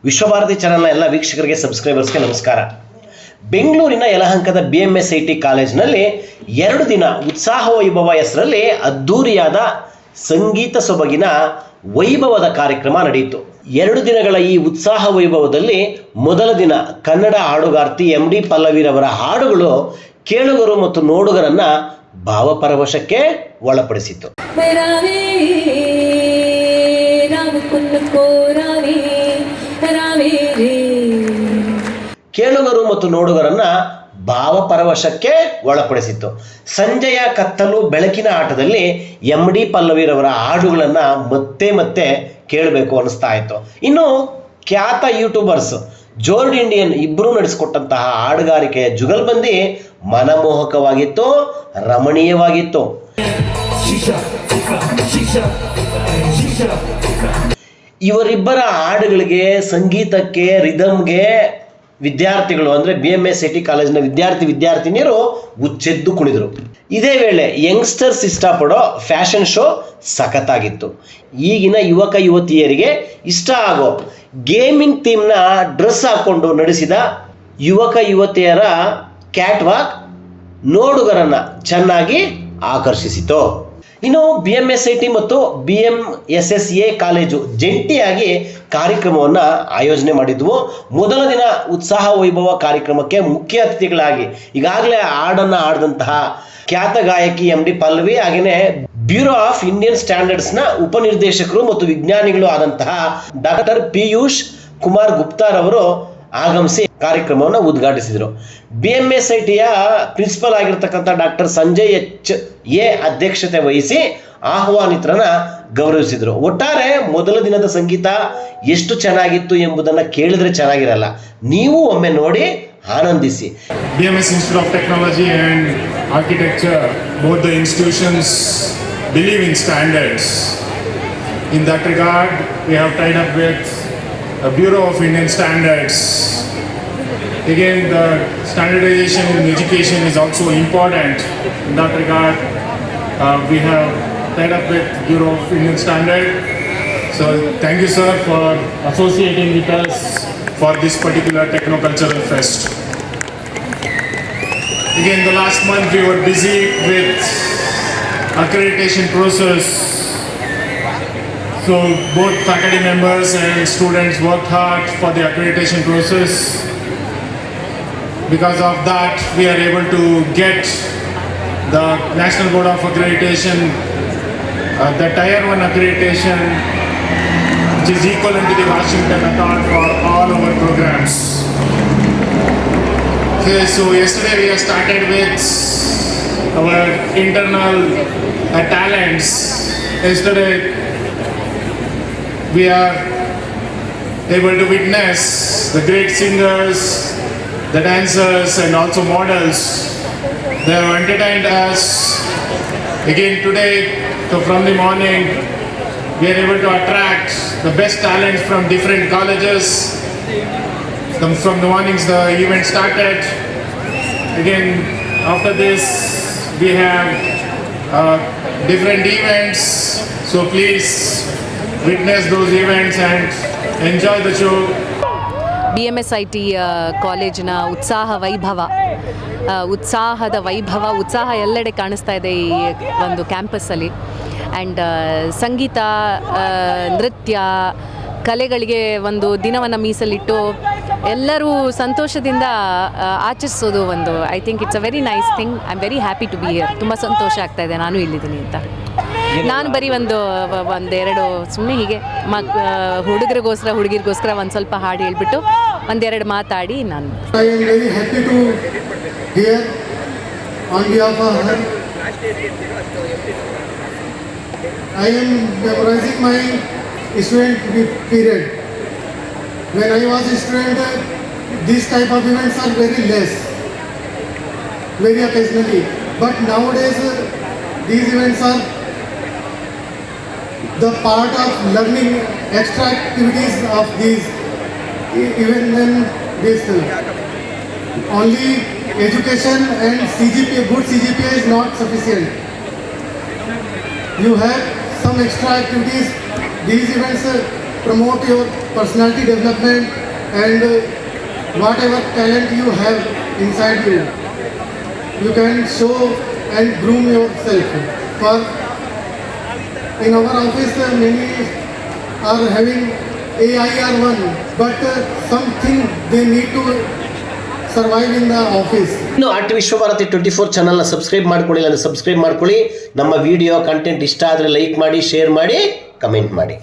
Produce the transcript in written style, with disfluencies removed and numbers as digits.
ವಿಶ್ವಭಾರತಿ ಚಾನೆಲ್ನ ಎಲ್ಲ ವೀಕ್ಷಕರಿಗೆ ಸಬ್ಸ್ಕ್ರೈಬರ್ಸ್ಗೆ ನಮಸ್ಕಾರ. ಬೆಂಗಳೂರಿನ ಯಲಹಂಕದ BMSIT ಕಾಲೇಜಿನಲ್ಲಿ 2 ದಿನ ಉತ್ಸಾಹ ವೈಭವ ಹೆಸರಲ್ಲಿ ಅದ್ದೂರಿಯಾದ ಸಂಗೀತ ಸೊಬಗಿನ ವೈಭವದ ಕಾರ್ಯಕ್ರಮ ನಡೆಯಿತು. 2 ದಿನಗಳ ಈ ಉತ್ಸಾಹ ವೈಭವದಲ್ಲಿ ಮೊದಲ ದಿನ ಕನ್ನಡ ಹಾಡುಗಾರ್ತಿ MD ಪಲ್ಲವಿರವರ ಹಾಡುಗಳು ಕೇಳುಗರು ಮತ್ತು ನೋಡುಗರನ್ನ ಭಾವಪರವಶಕ್ಕೆ ಒಳಪಡಿಸಿತು. ಕೇಳುಗರು ಮತ್ತು ನೋಡುಗರನ್ನ ಭಾವಪರವಶಕ್ಕೆ ಒಳಪಡಿಸಿತ್ತು. ಸಂಜೆಯ ಕತ್ತಲು ಬೆಳಕಿನ ಆಟದಲ್ಲಿ MD ಪಲ್ಲವಿರವರ ಹಾಡುಗಳನ್ನ ಮತ್ತೆ ಮತ್ತೆ ಕೇಳಬೇಕು ಅನಿಸ್ತಾ ಇತ್ತು. ಇನ್ನು ಖ್ಯಾತ ಯೂಟ್ಯೂಬರ್ಸ್ ಜೋರ್ಡ್ ಇಂಡಿಯನ್ ಇಬ್ಬರು ನಡೆಸಿಕೊಟ್ಟಂತಹ ಹಾಡುಗಾರಿಕೆಯ ಜುಗಲ್ಬಂದಿ ಮನಮೋಹಕವಾಗಿತ್ತು, ರಮಣೀಯವಾಗಿತ್ತು. ಇವರಿಬ್ಬರ ಹಾಡುಗಳಿಗೆ, ಸಂಗೀತಕ್ಕೆ, ರಿದಮ್ಗೆ ವಿದ್ಯಾರ್ಥಿಗಳು ಅಂದರೆ BMSIT ಕಾಲೇಜಿನ ವಿದ್ಯಾರ್ಥಿನಿಯರು ಹುಚ್ಚೆದ್ದು ಕುಣಿದರು. ಇದೇ ವೇಳೆ ಯಂಗ್ಸ್ಟರ್ಸ್ ಇಷ್ಟಪಡೋ ಫ್ಯಾಷನ್ ಶೋ ಸಖತ್ತಾಗಿತ್ತು. ಈಗಿನ ಯುವಕ ಯುವತಿಯರಿಗೆ ಇಷ್ಟ ಆಗೋ ಗೇಮಿಂಗ್ ಥೀಮ್ನ ಡ್ರೆಸ್ ಹಾಕೊಂಡು ನಡೆಸಿದ ಯುವಕ ಯುವತಿಯರ ಕ್ಯಾಟ್ ವಾಕ್ ನೋಡುಗರನ್ನ ಚೆನ್ನಾಗಿ ಆಕರ್ಷಿಸಿತು. ಇನ್ನು BMSIT ಮತ್ತು BMSSA ಕಾಲೇಜು ಜಂಟಿಯಾಗಿ ಕಾರ್ಯಕ್ರಮವನ್ನು ಆಯೋಜನೆ ಮಾಡಿದ್ವು. ಮೊದಲ ದಿನ ಉತ್ಸಾಹ ವೈಭವ ಕಾರ್ಯಕ್ರಮಕ್ಕೆ ಮುಖ್ಯ ಅತಿಥಿಗಳಾಗಿ ಈಗಾಗಲೇ ಹಾಡನ್ನು ಆಡಿದಂತಹ ಖ್ಯಾತ ಗಾಯಕಿ MD ಪಲ್ಲವಿ, ಹಾಗೆಯೇ ಬ್ಯೂರೋ ಆಫ್ ಇಂಡಿಯನ್ ಸ್ಟ್ಯಾಂಡರ್ಡ್ಸ್ನ ಉಪನಿರ್ದೇಶಕರು ಮತ್ತು ವಿಜ್ಞಾನಿಗಳು ಆದಂತಹ ಡಾಕ್ಟರ್ ಪಿಯೂಷ್ ಕುಮಾರ್ ಗುಪ್ತಾರವರು ಆಗಮಿಸಿ ಕಾರ್ಯಕ್ರಮವನ್ನು ಉದ್ಘಾಟಿಸಿದರು. BMSITಯ ಪ್ರಿನ್ಸಿಪಲ್ ಆಗಿರ್ತಕ್ಕಂಥ ಡಾಕ್ಟರ್ ಸಂಜಯ್ HA ಅಧ್ಯಕ್ಷತೆ ವಹಿಸಿ ಆಹ್ವಾನಿತರನ್ನ ಗೌರವಿಸಿದರು. ಒಟ್ಟಾರೆ ಮೊದಲ ದಿನದ ಸಂಗೀತ ಎಷ್ಟು ಚೆನ್ನಾಗಿತ್ತು ಎಂಬುದನ್ನು ಕೇಳಿದ್ರೆ ಚೆನ್ನಾಗಿರಲ್ಲ, ನೀವು ಒಮ್ಮೆ ನೋಡಿ ಆನಂದಿಸಿ. BMS Institute of Technology and Architecture, both the institutions believe in standards. In that regard, we have tied up with a Bureau of Indian Standards. Again, the standardization in education is also important. In that regard, we have tied up with Bureau of Indian Standard. So thank you, sir, for associating with us for this particular techno-cultural fest. Again, the last month we were busy with accreditation process. So both faculty members and students worked hard for the accreditation process. Because of that, we are able to get the National Board of Accreditation, the Tier 1 accreditation, which is equivalent to the Washington Accord for all our programs. Okay, so yesterday we have started with our internal talents. Yesterday we are able to witness the great singers, the dancers and also models. They have entertained us. Again today, so from the morning, we are able to attract the best talents from different colleges. From the mornings the event started. Again, after this, we have different events. So please witness those events and enjoy the show. BMSIT ಕಾಲೇಜಿನ ಉತ್ಸಾಹ ಉತ್ಸಾಹ ಎಲ್ಲೆಡೆ ಕಾಣಿಸ್ತಾ ಇದೆ ಈ ಒಂದು ಕ್ಯಾಂಪಸ್ಸಲ್ಲಿ. And ಸಂಗೀತ, ನೃತ್ಯ, ಕಲೆಗಳಿಗೆ ಒಂದು ದಿನವನ್ನು ಮೀಸಲಿಟ್ಟು ಎಲ್ಲರೂ ಸಂತೋಷದಿಂದ ಆಚರಿಸೋದು ಒಂದು I think it's a very nice thing. I am very happy to be here. ತುಂಬ ಸಂತೋಷ ಆಗ್ತಾ ಇದೆ ನಾನು ಇಲ್ಲಿದ್ದೀನಿ ಅಂತ. ನಾನು ಬರೀ ಒಂದೆರಡು ಸುಮ್ಮನೆ ಹೀಗೆ ಹುಡುಗಿರಿಗೋಸ್ಕರ ಒಂದು ಸ್ವಲ್ಪ ಹಾಡು ಹೇಳ್ಬಿಟ್ಟು ಒಂದೆರಡು ಮಾತಾಡಿ ನಾನು I am very happy to here on behalf of her. I am memorizing my student period. When I was a student, these type of events are very less, very occasionally. But nowadays, these events are the part of learning extra activities of these. Even then, this only education and CGPA, good CGPA is not sufficient. You have some extra activities. These events promote your personality development and whatever talent you have inside you, you can show and groom yourself. For in our office, many are having AIR1, but something they need to survive in the office. ಇನ್ನು art Vishwabharati 24 ಚಾನಲ್ನ subscribe ಮಾಡ್ಕೊಳ್ಳಿಲ್ಲ ಅಂದರೆ subscribe ಮಾಡ್ಕೊಳ್ಳಿ. ನಮ್ಮ video content ಇಷ್ಟ ಆದರೆ like ಮಾಡಿ, share ಮಾಡಿ, comment ಮಾಡಿ.